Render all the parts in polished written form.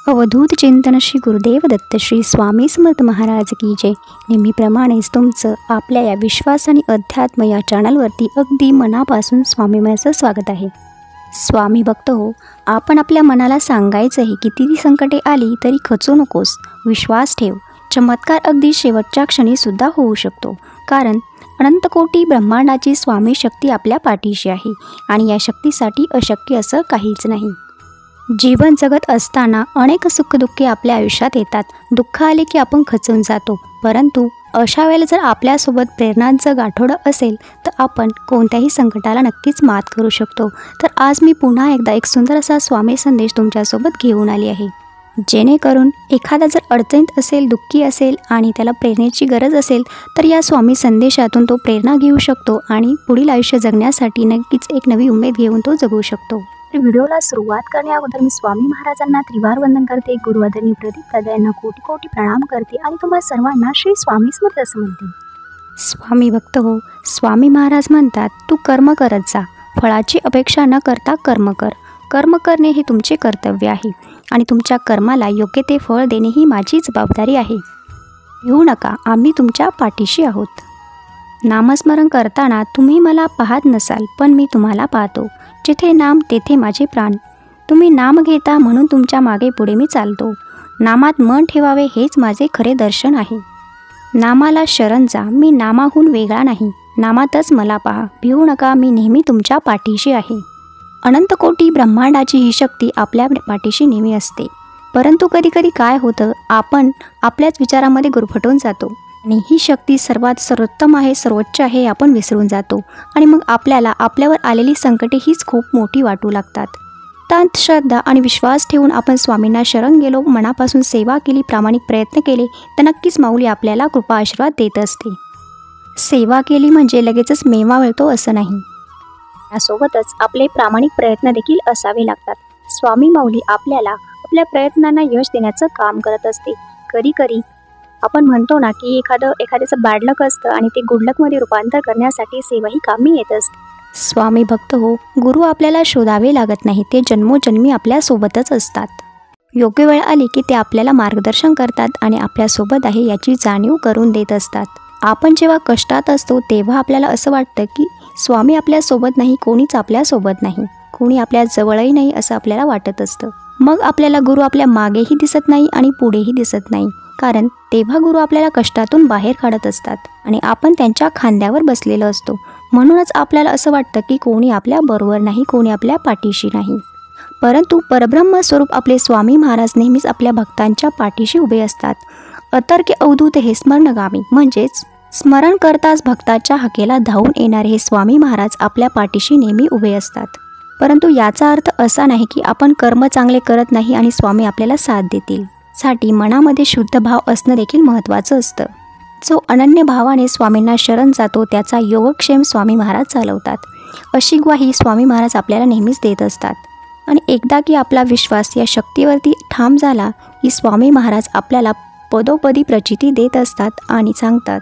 अवधूत चिंतन श्री गुरुदेव दत्त श्री स्वामी समर्थ महाराज की जय। नेहमीप्रमाणेच तुमचं आपल्या या विश्वास आणि अध्यात्म या चॅनलवरती अगदी मनापासून स्वामीमयाचं स्वागत आहे। स्वामी भक्त हो, आपण आपल्या मनाला सांगायचं आहे कितीही संकटे आली तरी खचू नकोस, विश्वास ठेव। चमत्कार अगदी शेवटच्या क्षणी सुद्धा होऊ शकतो, कारण अनंत कोटी ब्रह्मांडाची स्वामी शक्ती आपल्या पाठीशी आहे आणि या शक्तीसाठी अशक्य असं काहीच नाही। जीवन जगत असताना अनेक सुखदुःखे आपल्या आयुष्यात येतात। दुःख आले की आपण खचून जातो, परंतु अशा वेळेला जर आपल्यासोबत प्रेरणांचं गाठोडं असेल तर आपण कोणत्याही संकटाला नक्कीच मात करू शकतो। तर आज मी पुन्हा एकदा एक सुंदर असा स्वामी संदेश तुमच्यासोबत घेऊन आली आहे, जेणेकरून एखादा जर अडचणीत असेल, दुःखी असेल आणि त्याला प्रेरणेची गरज असेल तर या स्वामी संदेशातून तो प्रेरणा घेऊ शकतो आणि पुढील आयुष्य जगण्यासाठी नक्कीच एक नवी उमेद घेऊन तो जगू शकतो। व्हिडिओला सुरुवात करण्याअगोदर मी स्वामी महाराजांना त्रिवार वंदन करते, गुरुवादनी प्रदीप दादा यांना कोटी कोटी प्रणाम करते आणि तुम्हा सर्वांना श्री स्वामी समर्थ असं म्हणते। स्वामी भक्त हो, स्वामी महाराज म्हणतात, तू कर्म करत जा, फळाची अपेक्षा न करता कर्म कर। कर्म करणे हे तुमचे कर्तव्य आहे आणि तुमच्या कर्माला योग्य ते फळ देणे ही माझी जबाबदारी आहे। येऊ नका, आम्ही तुमच्या पाठीशी आहोत। नामस्मरण करताना तुम्ही मला पाहत नसाल, पण मी तुम्हाला पाहतो। जिथे नाम तेथे माझे प्राण। तुम्ही नाम घेता म्हणून तुमच्या मागे पुढे मी चालतो। नामात मन ठेवावे हेच माझे खरे दर्शन आहे। नामाला शरण जा, मी नामाहून वेगळा नाही। नामातच मला पहा, भिवू नका, मी नेहमी तुमच्या पाठीशी आहे। अनंत कोटी ब्रह्मांडाची ही शक्ती आपल्या पाठीशी नेहमी असते, परंतु कधीकधी काय होतं, आपण आपल्याच विचारामध्ये गुरफटून जातो आणि ही शक्ती सर्वात सर्वोत्तम आहे, सर्वोच्च आहे हे आपण विसरून जातो आणि मग आपल्याला आपल्यावर आलेली संकटे हीच खूप मोठी वाटू लागतात। तांत श्रद्धा आणि विश्वास ठेवून आपण स्वामींना शरण गेलो, मनापासून सेवा केली, प्रामाणिक प्रयत्न केले तर नक्कीच माऊली आपल्याला कृपा आशीर्वाद देत असते। सेवा केली म्हणजे लगेचच मेवा मिळतो असं नाही, यासोबतच आपले प्रामाणिक प्रयत्न देखील असावे लागतात। स्वामी माऊली आपल्याला आपल्या प्रयत्नांना यश देण्याचं काम करत असते। कधी कधी आपण म्हणतो ना की एखाद्याचं बॅड लक असतं आणि ते गुड लकमध्ये रूपांतर करण्यासाठी सेवा ही कामी येत असते। स्वामी भक्त हो, गुरु आपल्याला शोधावे लागत नाही, ते जन्मोजन्मी आपल्यासोबतच असतात। योग्य वेळ आली की ते आपल्याला मार्गदर्शन करतात आणि आपल्यासोबत आहे याची जाणीव करून देत असतात। आपण जेव्हा कष्टात असतो तेव्हा आपल्याला असं वाटतं की स्वामी आपल्यासोबत नाही, कोणीच आपल्यासोबत नाही, कोणी आपल्या जवळही नाही असं आपल्याला वाटत असतं। मग आपल्याला गुरु आपल्या मागेही दिसत नाही आणि पुढेही दिसत नाही, कारण तेव्हा गुरु आपल्याला कष्टातून बाहेर काढत असतात आणि आपण त्यांच्या खांद्यावर बसलेलो असतो। म्हणूनच आपल्याला असं वाटतं की कोणी आपल्या बरोबर नाही, कोणी आपल्या पाठीशी नाही, परंतु परब्रह्म स्वरूप आपले स्वामी महाराज नेहमीच आपल्या भक्तांच्या पाठीशी उभे असतात। अतर्क्य अवधूत हे स्मरणगामी, म्हणजेच स्मरण करताच भक्ताच्या हाकेला धावून येणारे हे स्वामी महाराज आपल्या पाठीशी नेहमी उभे असतात। परंतु याचा अर्थ असा नाही की आपण कर्म चांगले करत नाही आणि स्वामी आपल्याला साथ देतील। साठी मनामध्ये शुद्ध भाव असणं देखील महत्त्वाचं असतं। जो अनन्य भावाने स्वामींना शरण जातो त्याचा योगक्षेम स्वामी महाराज चालवतात, अशी ग्वाही स्वामी महाराज आपल्याला नेहमीच देत असतात। आणि एकदा की आपला विश्वास या शक्तीवरती ठाम झाला की स्वामी महाराज आपल्याला पदोपदी प्रचिती देत असतात आणि सांगतात,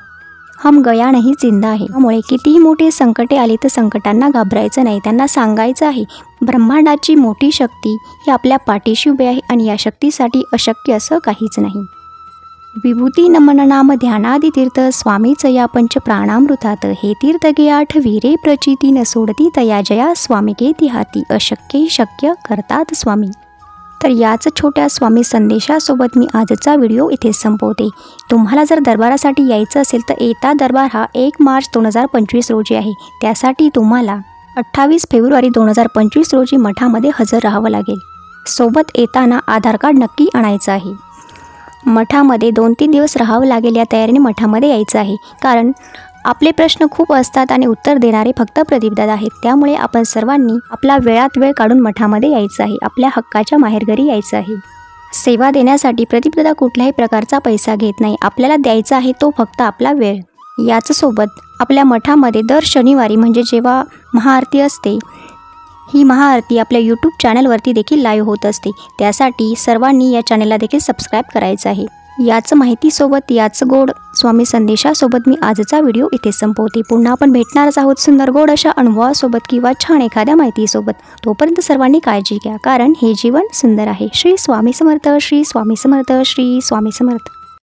हम गया नहीं जिंदा आहे। त्यामुळे कितीही मोठे संकटे आली तर संकटांना घाबरायचं नाही, त्यांना सांगायचं आहे ब्रह्मांडाची मोठी शक्ती ही आपल्या पाठीशी उभी आहे आणि या शक्तीसाठी अशक्य असं काहीच नाही। विभूती नमन नाम ध्यानादि तीर्थ स्वामीच या पंच प्राणामृतात, हे तीर्थ गे आठवी रे प्रचिती न सोडती तया जया स्वामी के हाती, अशक्य शक्य करतात स्वामी। तर याच छोट्या स्वामी संदेशासोबत मी आजचा व्हिडिओ इथे संपवते। तुम्हाला जर दरबारासाठी यायचं असेल तर येता दरबार हा 1 मार्च 2025 रोजी आहे। त्यासाठी तुम्हाला 28 फेब्रुवारी 2025 रोजी मठामध्ये हजर राहावं लागेल। सोबत येताना आधार कार्ड नक्की आणायचं आहे। मठामध्ये 2-3 दिवस राहावं लागेल, या तयारीने मठामध्ये यायचं आहे, कारण आपले प्रश्न खूप असतात आणि उत्तर देणारे फक्त प्रदीपदादा आहेत। त्यामुळे आपण सर्वांनी आपला वेळात वेळ काढून मठामध्ये यायचं आहे, आपल्या हक्काच्या माहेरघरी यायचं आहे। सेवा देण्यासाठी प्रदीपदादा कुठल्याही प्रकारचा पैसा घेत नाही, आपल्याला द्यायचा आहे तो फक्त आपला वेळ। याचसोबत आपल्या मठामध्ये दर शनिवारी म्हणजे जेव्हा महाआरती असते, ही महाआरती आपल्या यूट्यूब चॅनलवरती देखील लाईव्ह होत असते। त्यासाठी सर्वांनी या चॅनलला देखील सबस्क्राईब करायचं आहे। याच माहितीसोबत याच गोड स्वामी संदेशासोबत मी आजचा व्हिडिओ इथे संपवते. पुन्हा आपण भेटणारच आहोत सुंदर गोड अशा अनुभवासोबत किंवा छान एखाद्या माहितीसोबत. तोपर्यंत सर्वांनी काळजी घ्या, कारण हे जीवन सुंदर आहे. श्री स्वामी समर्थ, श्री स्वामी समर्थ, श्री स्वामी समर्थ.